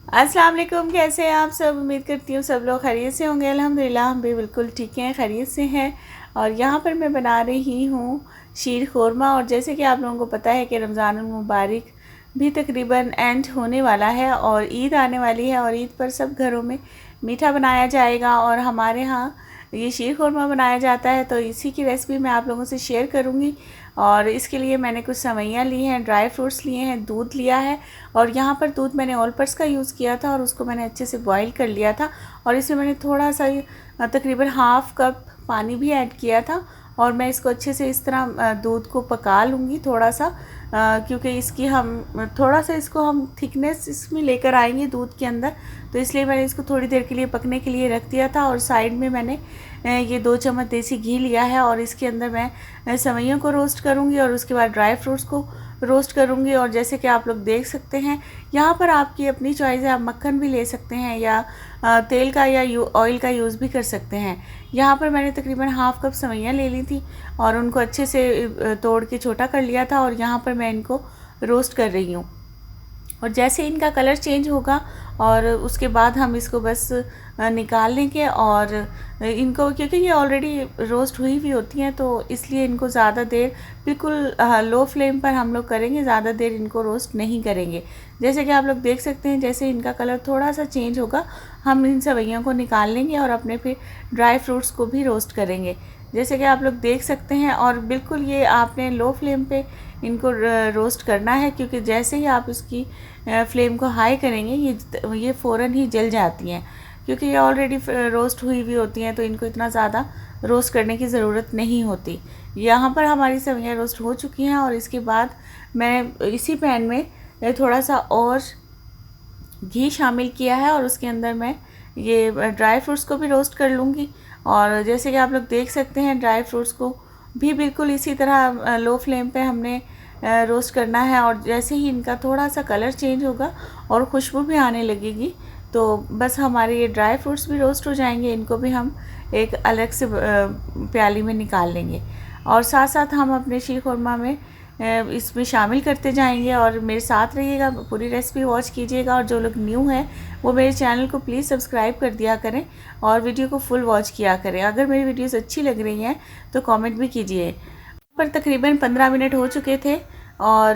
अस्सलाम वालेकुम। कैसे हैं आप सब? उम्मीद करती हूँ सब लोग खैरियत से होंगे। अल्हम्दुलिल्लाह हम भी बिल्कुल ठीक हैं, खैरियत से हैं। और यहाँ पर मैं बना रही हूँ शीर खुरमा। और जैसे कि आप लोगों को पता है कि रमज़ानुल मुबारक भी तकरीबन एंड होने वाला है और ईद आने वाली है, और ईद पर सब घरों में मीठा बनाया जाएगा और हमारे यहाँ ये शीर खुरमा बनाया जाता है। तो इसी की रेसिपी मैं आप लोगों से शेयर करूँगी। और इसके लिए मैंने कुछ सेवइयाँ ली हैं, ड्राई फ्रूट्स लिए हैं, दूध लिया है। और यहाँ पर दूध मैंने ऑलपर्स का यूज़ किया था और उसको मैंने अच्छे से बॉईल कर लिया था। और इसमें मैंने थोड़ा सा तकरीबन हाफ़ कप पानी भी ऐड किया था। और मैं इसको अच्छे से इस तरह दूध को पका लूँगी थोड़ा सा, क्योंकि इसकी हम थोड़ा सा इसको हम थिकनेस इसमें लेकर आएंगे दूध के अंदर। तो इसलिए मैंने इसको थोड़ी देर के लिए पकने के लिए रख दिया था। और साइड में मैंने ये 2 चम्मच देसी घी लिया है और इसके अंदर मैं सेवइयों को रोस्ट करूँगी और उसके बाद ड्राई फ्रूट्स को रोस्ट करूँगी। और जैसे कि आप लोग देख सकते हैं यहाँ पर आपकी अपनी चॉइस है, आप मक्खन भी ले सकते हैं या तेल का या ऑयल का यूज़ भी कर सकते हैं। यहाँ पर मैंने तकरीबन हाफ़ कप सेवइयाँ ले ली थी और उनको अच्छे से तोड़ के छोटा कर लिया था। और यहाँ पर मैं इनको रोस्ट कर रही हूँ। और जैसे इनका कलर चेंज होगा और उसके बाद हम इसको बस निकाल लेंगे। और इनको क्योंकि ये ऑलरेडी रोस्ट हुई हुई होती हैं, तो इसलिए इनको ज़्यादा देर बिल्कुल लो फ्लेम पर हम लोग करेंगे, ज़्यादा देर इनको रोस्ट नहीं करेंगे। जैसे कि आप लोग देख सकते हैं, जैसे इनका कलर थोड़ा सा चेंज होगा हम इन सेवइयों को निकाल लेंगे और अपने फिर ड्राई फ्रूट्स को भी रोस्ट करेंगे, जैसे कि आप लोग देख सकते हैं। और बिल्कुल ये आपने लो फ्लेम पे इनको रोस्ट करना है, क्योंकि जैसे ही आप इसकी फ्लेम को हाई करेंगे ये फ़ौरन ही जल जाती हैं, क्योंकि ये ऑलरेडी रोस्ट हुई हुई होती हैं। तो इनको इतना ज़्यादा रोस्ट करने की ज़रूरत नहीं होती। यहाँ पर हमारी सेवइयाँ रोस्ट हो चुकी हैं और इसके बाद मैं इसी पैन में थोड़ा सा और घी शामिल किया है और उसके अंदर मैं ये ड्राई फ्रूट्स को भी रोस्ट कर लूँगी। और जैसे कि आप लोग देख सकते हैं ड्राई फ्रूट्स को भी बिल्कुल इसी तरह लो फ्लेम पे हमने रोस्ट करना है। और जैसे ही इनका थोड़ा सा कलर चेंज होगा और खुशबू भी आने लगेगी, तो बस हमारे ये ड्राई फ्रूट्स भी रोस्ट हो जाएंगे। इनको भी हम एक अलग से प्याली में निकाल लेंगे और साथ साथ हम अपने शीर खुरमा में इसमें शामिल करते जाएंगे। और मेरे साथ रहिएगा, पूरी रेसिपी वॉच कीजिएगा। और जो लोग न्यू हैं वो मेरे चैनल को प्लीज़ सब्सक्राइब कर दिया करें और वीडियो को फुल वॉच किया करें। अगर मेरी वीडियोस अच्छी लग रही हैं तो कमेंट भी कीजिए। पर तकरीबन 15 मिनट हो चुके थे और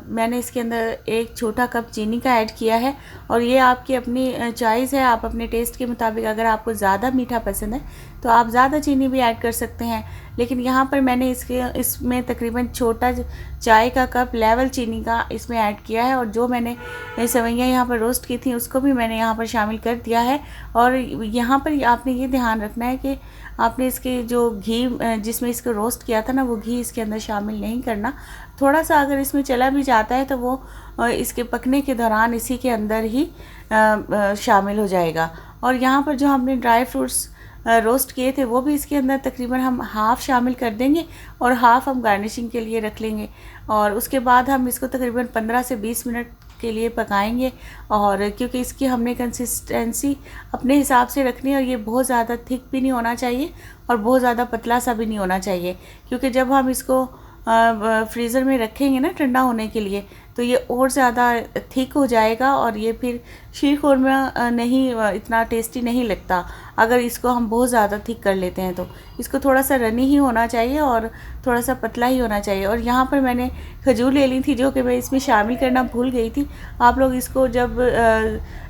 मैंने इसके अंदर एक छोटा कप चीनी का ऐड किया है। और ये आपकी अपनी चॉइस है, आप अपने टेस्ट के मुताबिक, अगर आपको ज़्यादा मीठा पसंद है तो आप ज़्यादा चीनी भी ऐड कर सकते हैं। लेकिन यहाँ पर मैंने इसमें तकरीबन छोटा चाय का कप लेवल चीनी का इसमें ऐड किया है। और जो मैंने सेवइयाँ यहाँ पर रोस्ट की थी उसको भी मैंने यहाँ पर शामिल कर दिया है। और यहाँ पर आपने ये ध्यान रखना है कि आपने इसके जो घी जिसमें इसको रोस्ट किया था ना, वो घी इसके अंदर शामिल नहीं करना। थोड़ा सा अगर इसमें चला भी जाता है तो वो इसके पकने के दौरान इसी के अंदर ही शामिल हो जाएगा। और यहाँ पर जो हमने ड्राई फ्रूट्स रोस्ट किए थे वो भी इसके अंदर तकरीबन हम हाफ़ शामिल कर देंगे और हाफ़ हम गार्निशिंग के लिए रख लेंगे। और उसके बाद हम इसको तकरीबन 15 से 20 मिनट के लिए पकाएंगे। और क्योंकि इसकी हमने कंसिस्टेंसी अपने हिसाब से रखनी है, और ये बहुत ज़्यादा थिक भी नहीं होना चाहिए और बहुत ज़्यादा पतला सा भी नहीं होना चाहिए, क्योंकि जब हम इसको फ्रीज़र में रखेंगे ना ठंडा होने के लिए, तो ये और ज़्यादा थिक हो जाएगा और ये फिर शीर खुरमा नहीं इतना टेस्टी नहीं लगता अगर इसको हम बहुत ज़्यादा थिक कर लेते हैं। तो इसको थोड़ा सा रनी ही होना चाहिए और थोड़ा सा पतला ही होना चाहिए। और यहाँ पर मैंने खजूर ले ली थी जो कि मैं इसमें शामिल करना भूल गई थी। आप लोग इसको जब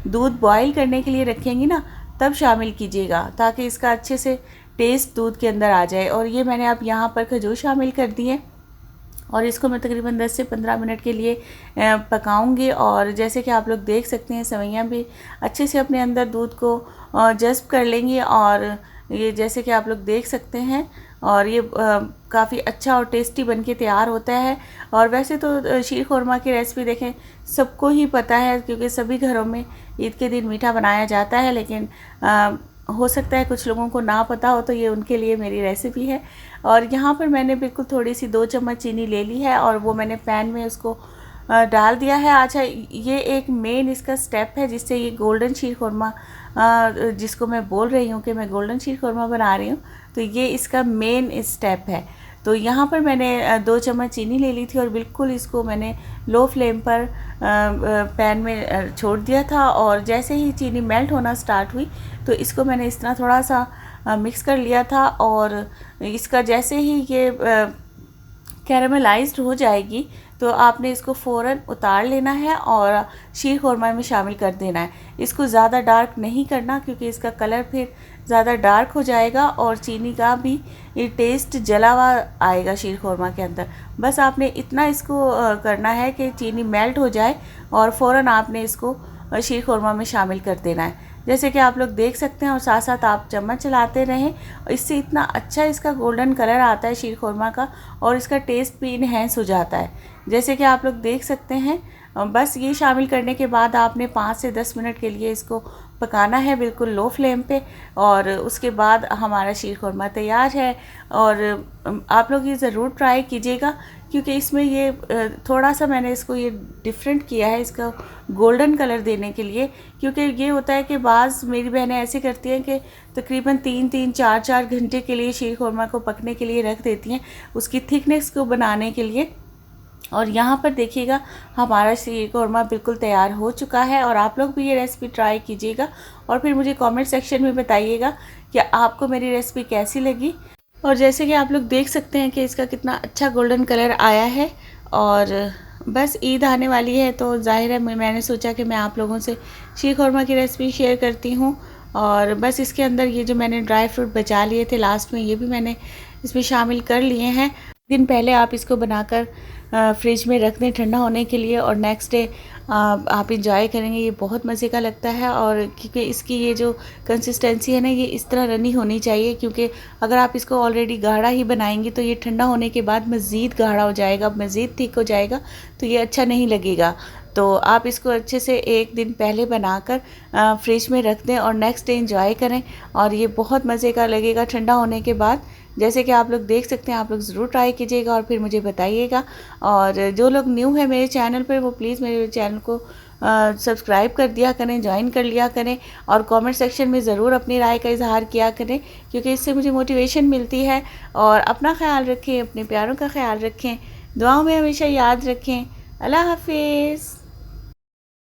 दूध बॉयल करने के लिए रखेंगी ना, तब शामिल कीजिएगा, ताकि इसका अच्छे से टेस्ट दूध के अंदर आ जाए। और ये मैंने अब यहाँ पर खजूर शामिल कर दी है और इसको मैं तकरीबन 10 से 15 मिनट के लिए पकाऊंगी। और जैसे कि आप लोग देख सकते हैं सेवइयाँ भी अच्छे से अपने अंदर दूध को जज़्ब कर लेंगी। और ये जैसे कि आप लोग देख सकते हैं, और ये काफ़ी अच्छा और टेस्टी बनके तैयार होता है। और वैसे तो शीर खुरमा की रेसिपी देखें सबको ही पता है, क्योंकि सभी घरों में ईद के दिन मीठा बनाया जाता है। लेकिन हो सकता है कुछ लोगों को ना पता हो, तो ये उनके लिए मेरी रेसिपी है। और यहाँ पर मैंने बिल्कुल थोड़ी सी 2 चम्मच चीनी ले ली है और वो मैंने पैन में उसको डाल दिया है। अच्छा, ये एक मेन इसका स्टेप है जिससे ये गोल्डन शीर खुरमा, जिसको मैं बोल रही हूँ कि मैं गोल्डन शीर खुरमा बना रही हूँ, तो ये इसका मेन स्टेप है। तो यहाँ पर मैंने 2 चम्मच चीनी ले ली थी और बिल्कुल इसको मैंने लो फ्लेम पर पैन में छोड़ दिया था। और जैसे ही चीनी मेल्ट होना स्टार्ट हुई तो इसको मैंने इस तरह थोड़ा सा मिक्स कर लिया था। और इसका जैसे ही ये कैरामलाइज्ड हो जाएगी तो आपने इसको फ़ौरन उतार लेना है और शीर खुरमा में शामिल कर देना है। इसको ज़्यादा डार्क नहीं करना क्योंकि इसका कलर फिर ज़्यादा डार्क हो जाएगा और चीनी का भी ये टेस्ट जला हुआ आएगा शीर खुरमा के अंदर। बस आपने इतना इसको करना है कि चीनी मेल्ट हो जाए और फ़ौरन आपने इसको शीर खुरमा में शामिल कर देना है। जैसे कि आप लोग देख सकते हैं और साथ साथ आप चम्मच चलाते रहें। इससे इतना अच्छा इसका गोल्डन कलर आता है शीर खुरमा का और इसका टेस्ट भी इन्हेंस हो जाता है, जैसे कि आप लोग देख सकते हैं। बस ये शामिल करने के बाद आपने 5 से 10 मिनट के लिए इसको पकाना है बिल्कुल लो फ्लेम पे और उसके बाद हमारा शीर खुरमा तैयार है। और आप लोग ये ज़रूर ट्राई कीजिएगा क्योंकि इसमें ये थोड़ा सा मैंने इसको ये डिफरेंट किया है इसका गोल्डन कलर देने के लिए। क्योंकि ये होता है कि बाज़ मेरी बहनें ऐसे करती हैं कि तकरीबन 3-3, 4-4 घंटे के लिए शीर खुरमा को पकने के लिए रख देती हैं उसकी थिकनेस को बनाने के लिए। और यहाँ पर देखिएगा हमारा शीर खुरमा बिल्कुल तैयार हो चुका है। और आप लोग भी ये रेसिपी ट्राई कीजिएगा और फिर मुझे कमेंट सेक्शन में बताइएगा कि आपको मेरी रेसिपी कैसी लगी। और जैसे कि आप लोग देख सकते हैं कि इसका कितना अच्छा गोल्डन कलर आया है। और बस ईद आने वाली है तो ज़ाहिर है मैंने सोचा कि मैं आप लोगों से शीर खुरमा की रेसिपी शेयर करती हूँ। और बस इसके अंदर ये जो मैंने ड्राई फ्रूट बचा लिए थे लास्ट में, ये भी मैंने इसमें शामिल कर लिए हैं। दिन पहले आप इसको बनाकर फ्रिज में रख दें ठंडा होने के लिए और नेक्स्ट डे आप इंजॉय करेंगे। ये बहुत मज़े का लगता है। और क्योंकि इसकी ये जो कंसिस्टेंसी है ना, ये इस तरह रनी होनी चाहिए क्योंकि अगर आप इसको ऑलरेडी गाढ़ा ही बनाएंगे तो ये ठंडा होने के बाद मज़ीद गाढ़ा हो जाएगा, मज़ीद थिक हो जाएगा, तो ये अच्छा नहीं लगेगा। तो आप इसको अच्छे से एक दिन पहले बनाकर फ्रिज में रख दें और नेक्स्ट डे इंजॉय करें और ये बहुत मज़े का लगेगा ठंडा होने के बाद। जैसे कि आप लोग देख सकते हैं, आप लोग ज़रूर ट्राई कीजिएगा और फिर मुझे बताइएगा। और जो लोग न्यू है मेरे चैनल पर वो प्लीज़ मेरे चैनल को सब्सक्राइब कर दिया करें, ज्वाइन कर लिया करें और कमेंट सेक्शन में ज़रूर अपनी राय का इजहार किया करें क्योंकि इससे मुझे मोटिवेशन मिलती है। और अपना ख्याल रखें, अपने प्यारों का ख्याल रखें, दुआओं में हमेशा याद रखें। अल्लाह हाफिज़।